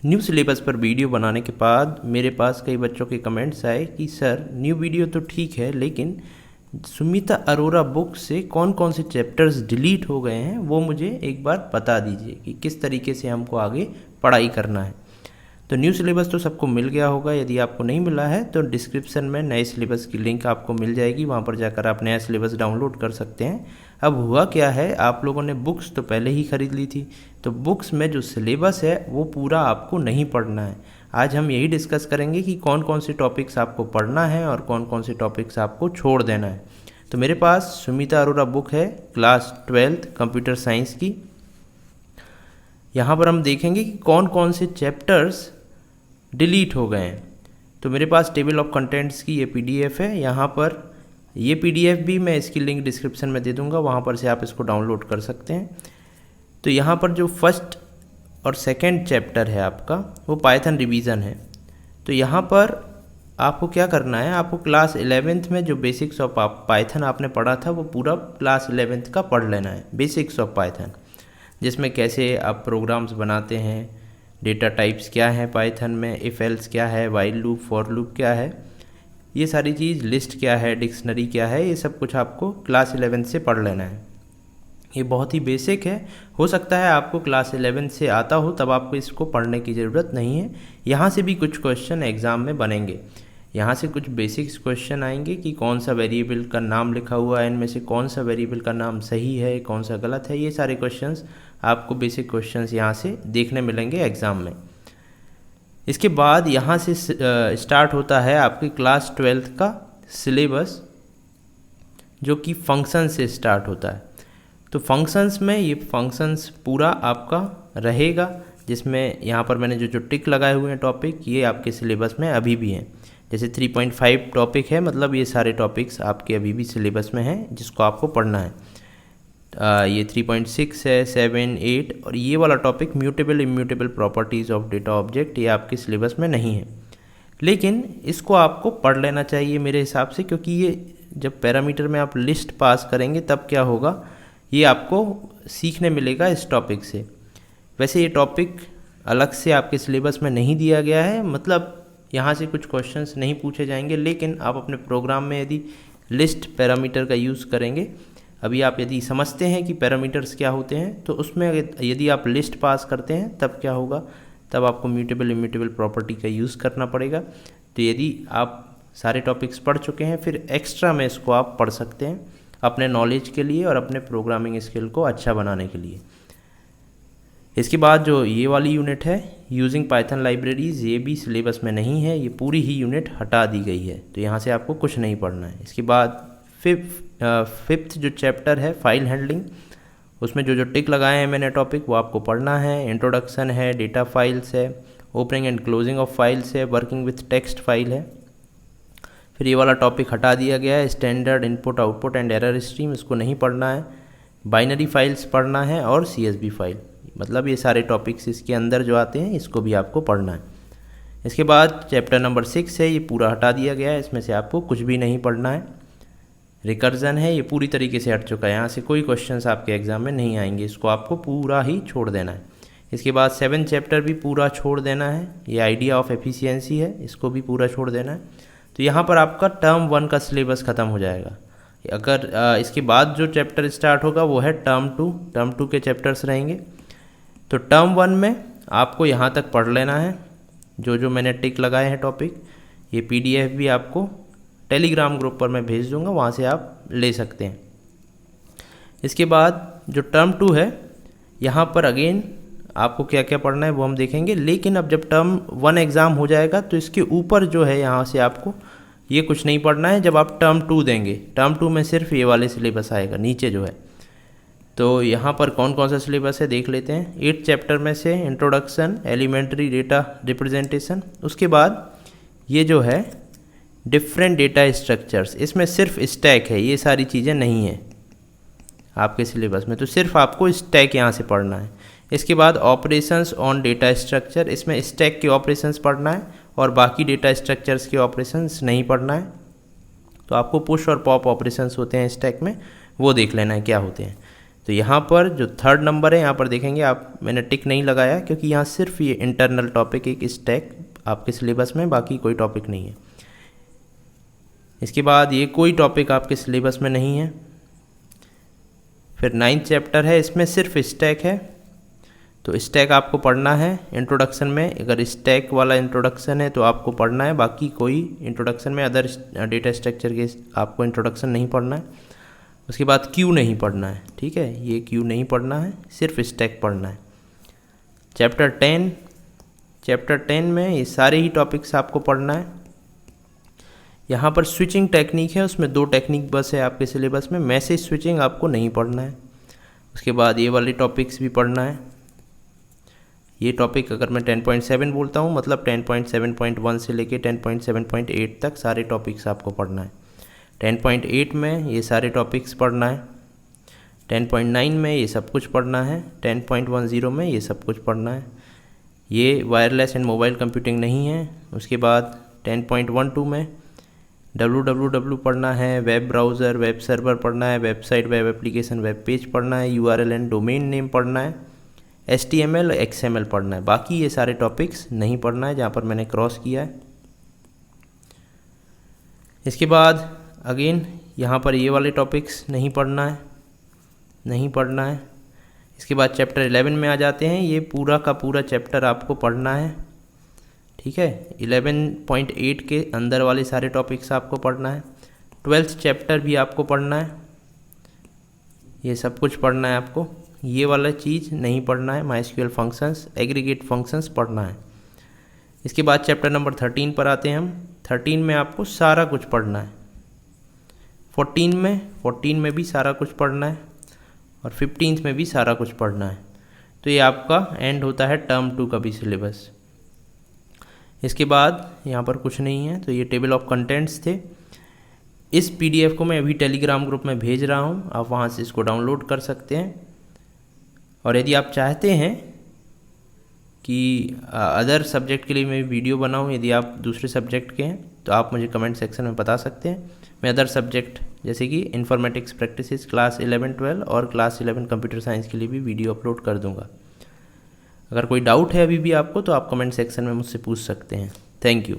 New syllabus पर video बनाने के बाद मेरे पास कई बच्चों के कमेंट्स आए कि सर न्यू वीडियो तो ठीक है, लेकिन सुमिता अरोरा बुक से कौन कौन से चैप्टर्स डिलीट हो गए हैं वो मुझे एक बार बता दीजिए कि किस तरीके से हमको आगे पढ़ाई करना है। तो न्यू सिलेबस तो सबको मिल गया होगा, यदि आपको नहीं मिला है तो डिस्क्रिप्शन में नए सिलेबस की लिंक आपको मिल जाएगी, वहाँ पर जाकर आप नया सिलेबस डाउनलोड कर सकते हैं। अब हुआ क्या है, आप लोगों ने बुक्स तो पहले ही खरीद ली थी, तो बुक्स में जो सिलेबस है वो पूरा आपको नहीं पढ़ना है। आज हम यही डिस्कस करेंगे कि कौन कौन से टॉपिक्स आपको पढ़ना है और कौन कौन से टॉपिक्स आपको छोड़ देना है। तो मेरे पास सुमिता अरोरा बुक है क्लास 12th कंप्यूटर साइंस की। यहाँ पर हम देखेंगे कि कौन कौन से चैप्टर्स डिलीट हो गए हैं। तो मेरे पास टेबल ऑफ कंटेंट्स की ये पीडीएफ है, यहाँ पर ये पीडीएफ भी मैं इसकी लिंक डिस्क्रिप्शन में दे दूँगा, वहाँ पर से आप इसको डाउनलोड कर सकते हैं। तो यहाँ पर जो फर्स्ट और सेकंड चैप्टर है आपका वो पाइथन रिवीजन है। तो यहाँ पर आपको क्या करना है, आपको क्लास 11th में जो बेसिक्स ऑफ पाइथन आपने पढ़ा था वो पूरा क्लास 11th का पढ़ लेना है, बेसिक्स ऑफ पाइथन, जिसमें कैसे आप प्रोग्राम्स बनाते हैं, डेटा टाइप्स क्या है पाइथन में, इफ एल्स क्या है, वाइल लूप, फॉर लूप क्या है, ये सारी चीज़, लिस्ट क्या है, डिक्शनरी क्या है, ये सब कुछ आपको क्लास 11th से पढ़ लेना है। ये बहुत ही बेसिक है, हो सकता है आपको क्लास 11th से आता हो तब आपको इसको पढ़ने की ज़रूरत नहीं है। यहाँ से भी कुछ क्वेश्चन एग्ज़ाम में बनेंगे, यहाँ से कुछ बेसिक्स क्वेश्चन आएंगे कि कौन सा वेरिएबल का नाम लिखा हुआ है, इनमें से कौन सा वेरिएबल का नाम सही है, कौन सा गलत है, ये सारे क्वेश्चंस आपको बेसिक क्वेश्चंस यहाँ से देखने मिलेंगे एग्ज़ाम में। इसके बाद यहाँ से स्टार्ट होता है आपकी क्लास 12th का सिलेबस, जो कि फंक्शन से स्टार्ट होता है। तो फंक्शंस में ये फंक्शंस पूरा आपका रहेगा, जिसमें यहाँ पर मैंने जो टिक लगाए हुए हैं टॉपिक, ये आपके सिलेबस में अभी भी हैं। जैसे 3.5 टॉपिक है, मतलब ये सारे टॉपिक्स आपके अभी भी सिलेबस में हैं जिसको आपको पढ़ना है। ये 3.6 है, 7, 8 और ये वाला topic mutable immutable properties of data object, ये आपके सिलेबस में नहीं है, लेकिन इसको आपको पढ़ लेना चाहिए मेरे हिसाब से, क्योंकि ये जब पैरामीटर में आप लिस्ट पास करेंगे तब क्या होगा, ये आपको सीखने मिलेगा इस टॉपिक से। वैसे ये टॉपिक अलग से आपके सिलेबस में नहीं दिया गया है, मतलब यहाँ से कुछ क्वेश्चंस नहीं पूछे जाएंगे, लेकिन आप अपने प्रोग्राम में यदि लिस्ट पैरामीटर का यूज़ करेंगे, अभी आप यदि समझते हैं कि पैरामीटर्स क्या होते हैं, तो उसमें यदि आप लिस्ट पास करते हैं तब क्या होगा, तब आपको म्यूटेबल इम्यूटेबल प्रॉपर्टी का यूज़ करना पड़ेगा। तो यदि आप सारे टॉपिक्स पढ़ चुके हैं, फिर एक्स्ट्रा में इसको आप पढ़ सकते हैं अपने नॉलेज के लिए और अपने प्रोग्रामिंग स्किल को अच्छा बनाने के लिए। इसके बाद जो ये वाली यूनिट है यूजिंग पाइथन लाइब्रेरीज़, ये भी सिलेबस में नहीं है, ये पूरी ही यूनिट हटा दी गई है, तो यहाँ से आपको कुछ नहीं पढ़ना है। इसके बाद फिफ्थ जो चैप्टर है फाइल हैंडलिंग, उसमें जो टिक लगाए हैं मैंने टॉपिक वो आपको पढ़ना है। इंट्रोडक्शन है, डेटा फाइल्स है, opening and closing of files है, वर्किंग विथ टेक्स्ट फाइल है। फिर ये वाला टॉपिक हटा दिया गया है, standard input output and error stream, इसको नहीं पढ़ना है। बाइनरी फाइल्स पढ़ना है और CSV फाइल, मतलब ये सारे टॉपिक्स इसके अंदर जो आते हैं इसको भी आपको पढ़ना है। इसके बाद चैप्टर नंबर 6 है, ये पूरा हटा दिया गया है, इसमें से आपको कुछ भी नहीं पढ़ना है। रिकर्जन है, ये पूरी तरीके से हट चुका है, यहाँ से कोई क्वेश्चंस आपके एग्जाम में नहीं आएंगे, इसको आपको पूरा ही छोड़ देना है। इसके बाद 7 चैप्टर भी पूरा छोड़ देना है, ये आइडिया ऑफ एफिशिएंसी है, इसको भी पूरा छोड़ देना है। तो यहाँ पर आपका टर्म 1 का सिलेबस ख़त्म हो जाएगा। अगर इसके बाद जो चैप्टर स्टार्ट होगा वो है टर्म 2 के चैप्टर्स रहेंगे। तो टर्म 1 में आपको यहाँ तक पढ़ लेना है, जो मैंने टिक लगाए हैं टॉपिक। ये PDF भी आपको टेलीग्राम ग्रुप पर मैं भेज दूंगा, वहाँ से आप ले सकते हैं। इसके बाद जो टर्म 2 है, यहाँ पर अगेन आपको क्या क्या पढ़ना है वो हम देखेंगे, लेकिन अब जब टर्म 1 एग्ज़ाम हो जाएगा तो इसके ऊपर जो है यहाँ से आपको ये कुछ नहीं पढ़ना है। जब आप टर्म 2 देंगे, टर्म 2 में सिर्फ ये वाले सिलेबस आएगा नीचे जो है। तो यहाँ पर कौन कौन सा सिलेबस है देख लेते हैं। 8 चैप्टर में से इंट्रोडक्शन, एलिमेंट्री डेटा रिप्रेजेंटेशन, उसके बाद ये जो है डिफरेंट डेटा स्ट्रक्चर्स, इसमें सिर्फ स्टैक है, ये सारी चीज़ें नहीं हैं आपके सिलेबस में, तो सिर्फ आपको स्टैक यहाँ से पढ़ना है। इसके बाद ऑपरेशंस ऑन डेटा स्ट्रक्चर, इसमें स्टैक के ऑपरेशंस पढ़ना है और बाकी डेटा स्ट्रक्चर्स के ऑपरेशंस नहीं पढ़ना है। तो आपको पुश और पॉप ऑपरेशंस होते हैं स्टैक में, वो देख लेना है क्या होते हैं। तो यहाँ पर जो थर्ड नंबर है यहाँ पर देखेंगे आप, मैंने टिक नहीं लगाया क्योंकि यहाँ सिर्फ ये इंटरनल टॉपिक एक स्टैक आपके सिलेबस में, बाकी कोई टॉपिक नहीं है। इसके बाद ये कोई टॉपिक आपके सिलेबस में नहीं है। फिर 9th चैप्टर है, इसमें सिर्फ स्टैक है, तो स्टैक आपको पढ़ना है इंट्रोडक्शन में। अगर स्टैक वाला इंट्रोडक्शन है तो आपको पढ़ना है, बाकी कोई इंट्रोडक्शन में अदर डेटा स्ट्रक्चर के आपको इंट्रोडक्शन नहीं पढ़ना है। उसके बाद क्यू नहीं पढ़ना है, ठीक है, ये क्यू नहीं पढ़ना है, सिर्फ स्टैक पढ़ना है। चैप्टर 10 में ये सारे ही टॉपिक्स आपको पढ़ना है। यहाँ पर स्विचिंग टेक्निक है, उसमें 2 टेक्निक बस है आपके सिलेबस में, मैसेज स्विचिंग आपको नहीं पढ़ना है। उसके बाद ये वाले टॉपिक्स भी पढ़ना है। ये टॉपिक अगर मैं 10.7 बोलता हूँ मतलब 10.7.1 से लेके 10.7.8 तक सारे टॉपिक्स आपको पढ़ना है। 10.8 में ये सारे टॉपिक्स पढ़ना है। 10.9 में ये सब कुछ पढ़ना है। 10.10 में ये सब कुछ पढ़ना है। ये वायरलेस एंड मोबाइल कंप्यूटिंग नहीं है। उसके बाद 10.12 में www पढ़ना है, वेब ब्राउज़र, वेब सर्वर पढ़ना है, website, web application, web page पढ़ना है, URL एंड डोमेन नेम पढ़ना है, HTML XML पढ़ना है। बाकी ये सारे टॉपिक्स नहीं पढ़ना है जहाँ पर मैंने क्रॉस किया है। इसके बाद अगेन यहाँ पर ये वाले टॉपिक्स नहीं पढ़ना है। इसके बाद चैप्टर 11 में आ जाते हैं। ये पूरा का पूरा चैप्टर आपको पढ़ना है, ठीक है। 11.8 के अंदर वाले सारे टॉपिक्स आपको पढ़ना है। 12th चैप्टर भी आपको पढ़ना है, ये सब कुछ पढ़ना है आपको। ये वाला चीज़ नहीं पढ़ना है, MySQL फंक्शंस, एग्रीगेट फंक्शंस पढ़ना है। इसके बाद चैप्टर नंबर 13 पर आते हैं हम। 13 में आपको सारा कुछ पढ़ना है। 14 में भी सारा कुछ पढ़ना है और 15th में भी सारा कुछ पढ़ना है। तो ये आपका एंड होता है टर्म 2 का भी सिलेबस। इसके बाद यहाँ पर कुछ नहीं है। तो ये टेबल ऑफ कंटेंट्स थे। इस PDF को मैं अभी टेलीग्राम ग्रुप में भेज रहा हूँ, आप वहाँ से इसको डाउनलोड कर सकते हैं। और यदि आप चाहते हैं कि अदर सब्जेक्ट के लिए मैं वीडियो बनाऊँ, यदि आप दूसरे सब्जेक्ट के हैं तो आप मुझे कमेंट सेक्शन में बता सकते हैं। मैं अदर सब्जेक्ट जैसे कि इन्फॉर्मेटिक्स प्रैक्टिसेस क्लास 11, 12 और क्लास 11 कंप्यूटर साइंस के लिए भी वीडियो अपलोड कर दूँगा। अगर कोई डाउट है अभी भी आपको तो आप कमेंट सेक्शन में मुझसे पूछ सकते हैं। Thank you.